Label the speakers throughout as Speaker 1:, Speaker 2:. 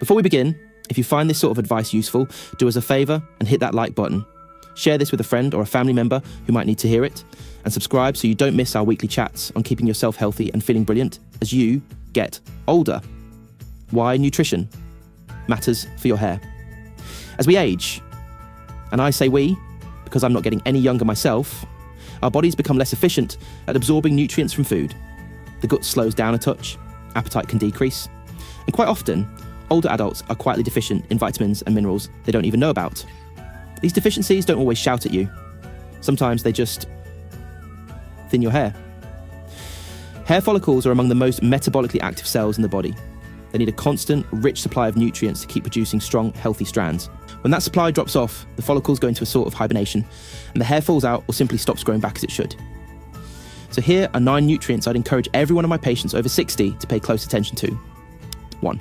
Speaker 1: Before we begin, if you find this sort of advice useful, do us a favour and hit that like button. Share this with a friend or a family member who might need to hear it, and subscribe so you don't miss our weekly chats on keeping yourself healthy and feeling brilliant as you get older. Why nutrition matters for your hair. As we age, and I say we because I'm not getting any younger myself, our bodies become less efficient at absorbing nutrients from food. The gut slows down a touch, appetite can decrease, and quite often, older adults are quietly deficient in vitamins and minerals they don't even know about. These deficiencies don't always shout at you. Sometimes they just thin your hair. Hair follicles are among the most metabolically active cells in the body. They need a constant, rich supply of nutrients to keep producing strong, healthy strands. When that supply drops off, the follicles go into a sort of hibernation, and the hair falls out or simply stops growing back as it should. So here are 9 nutrients I'd encourage every one of my patients over 60 to pay close attention to. 1.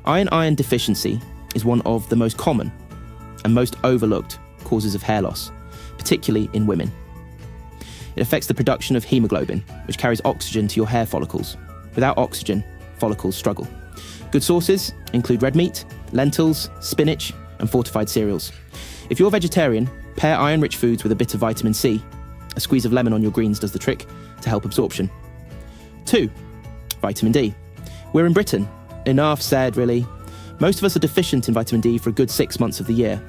Speaker 1: Iron deficiency is one of the most common and most overlooked causes of hair loss, particularly in women. It affects the production of hemoglobin, which carries oxygen to your hair follicles. Without oxygen, follicles struggle. Good sources include red meat, lentils, spinach, and fortified cereals. If you're vegetarian, pair iron-rich foods with a bit of vitamin C. A squeeze of lemon on your greens does the trick to help absorption. 2. Vitamin D. We're in Britain. Enough said, really. Most of us are deficient in vitamin D for a good 6 months of the year,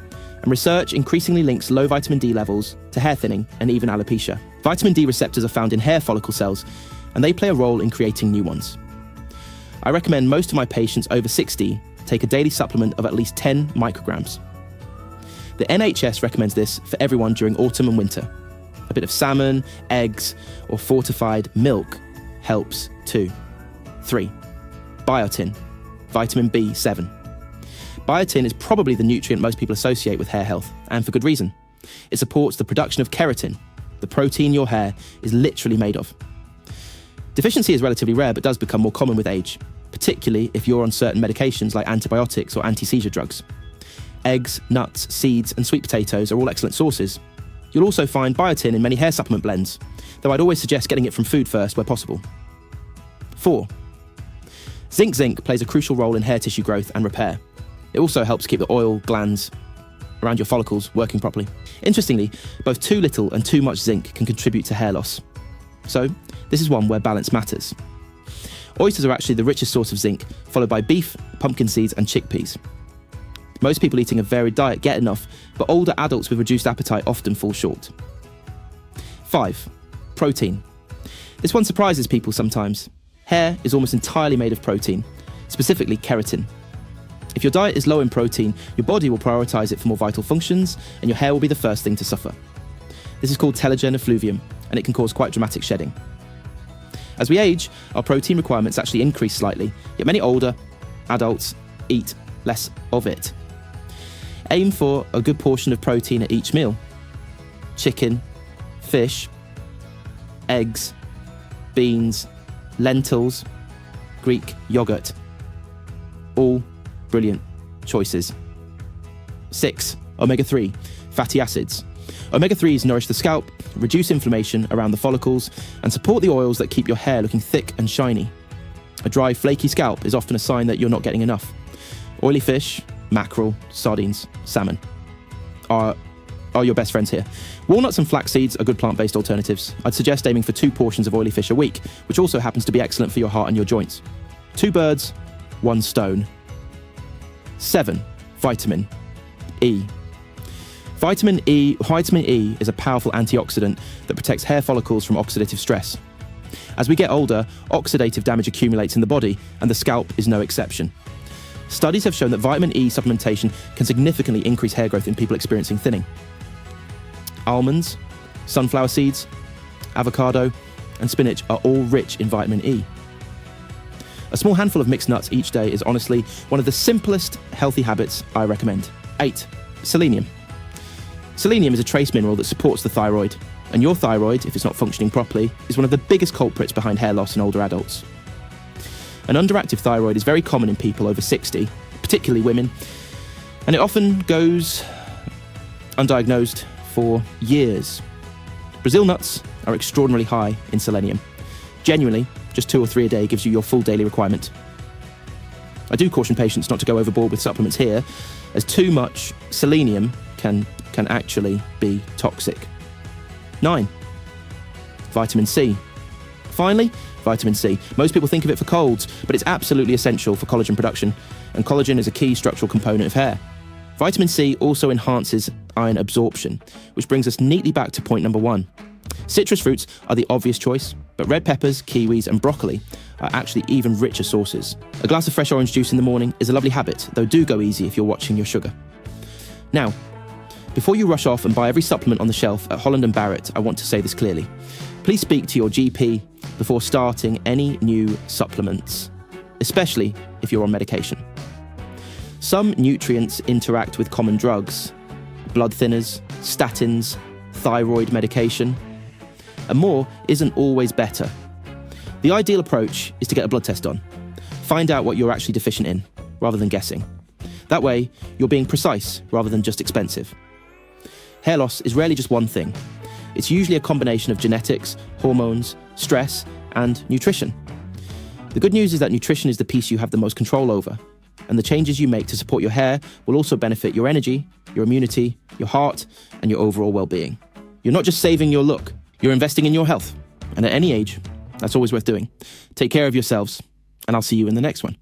Speaker 1: and research increasingly links low vitamin D levels to hair thinning and even alopecia. Vitamin D receptors are found in hair follicle cells, and they play a role in creating new ones. I recommend most of my patients over 60 take a daily supplement of at least 10 micrograms. The NHS recommends this for everyone during autumn and winter. A bit of salmon, eggs, or fortified milk helps too. 3. Biotin, vitamin B7. Biotin is probably the nutrient most people associate with hair health, and for good reason. It supports the production of keratin, the protein your hair is literally made of. Deficiency is relatively rare, but does become more common with age, particularly if you're on certain medications like antibiotics or anti-seizure drugs. Eggs, nuts, seeds, and sweet potatoes are all excellent sources. You'll also find biotin in many hair supplement blends, though I'd always suggest getting it from food first where possible. 4. Zinc plays a crucial role in hair tissue growth and repair. It also helps keep the oil glands around your follicles working properly. Interestingly, both too little and too much zinc can contribute to hair loss. So, this is one where balance matters. Oysters are actually the richest source of zinc, followed by beef, pumpkin seeds, and chickpeas. Most people eating a varied diet get enough, but older adults with reduced appetite often fall short. 5. Protein. This one surprises people sometimes. Hair is almost entirely made of protein, specifically keratin. If your diet is low in protein, your body will prioritise it for more vital functions, and your hair will be the first thing to suffer. This is called telogen effluvium, and it can cause quite dramatic shedding. As we age, our protein requirements actually increase slightly, yet many older adults eat less of it. Aim for a good portion of protein at each meal. Chicken, fish, eggs, beans, lentils, Greek yogurt. All brilliant choices. 6. Omega-3, fatty acids. Omega-3s nourish the scalp, reduce inflammation around the follicles, and support the oils that keep your hair looking thick and shiny. A dry, flaky scalp is often a sign that you're not getting enough. Oily fish, mackerel, sardines, salmon are your best friends here. Walnuts and flax seeds are good plant-based alternatives. I'd suggest aiming for 2 portions of oily fish a week, which also happens to be excellent for your heart and your joints. 2 birds, 1 stone. 7. Vitamin E. Vitamin E is a powerful antioxidant that protects hair follicles from oxidative stress. As we get older, oxidative damage accumulates in the body, and the scalp is no exception. Studies have shown that vitamin E supplementation can significantly increase hair growth in people experiencing thinning. Almonds, sunflower seeds, avocado, and spinach are all rich in vitamin E. A small handful of mixed nuts each day is honestly one of the simplest healthy habits I recommend. 8. Selenium. Selenium is a trace mineral that supports the thyroid, and your thyroid, if it's not functioning properly, is one of the biggest culprits behind hair loss in older adults. An underactive thyroid is very common in people over 60, particularly women, and it often goes undiagnosed for years. Brazil nuts are extraordinarily high in selenium. Genuinely, just 2 or 3 a day gives you your full daily requirement. I do caution patients not to go overboard with supplements here, as too much selenium can actually be toxic. 9. Vitamin C. Finally, vitamin C. Most people think of it for colds, but it's absolutely essential for collagen production, and collagen is a key structural component of hair. Vitamin C also enhances iron absorption, which brings us neatly back to point number 1. Citrus fruits are the obvious choice, but red peppers, kiwis, and broccoli are actually even richer sources. A glass of fresh orange juice in the morning is a lovely habit, though do go easy if you're watching your sugar. Now, before you rush off and buy every supplement on the shelf at Holland & Barrett, I want to say this clearly. Please speak to your GP before starting any new supplements, especially if you're on medication. Some nutrients interact with common drugs, blood thinners, statins, thyroid medication, and more isn't always better. The ideal approach is to get a blood test done. Find out what you're actually deficient in, rather than guessing. That way, you're being precise rather than just expensive. Hair loss is rarely just one thing. It's usually a combination of genetics, hormones, stress, and nutrition. The good news is that nutrition is the piece you have the most control over, and the changes you make to support your hair will also benefit your energy, your immunity, your heart, and your overall well-being. You're not just saving your look, you're investing in your health. And at any age, that's always worth doing. Take care of yourselves, and I'll see you in the next one.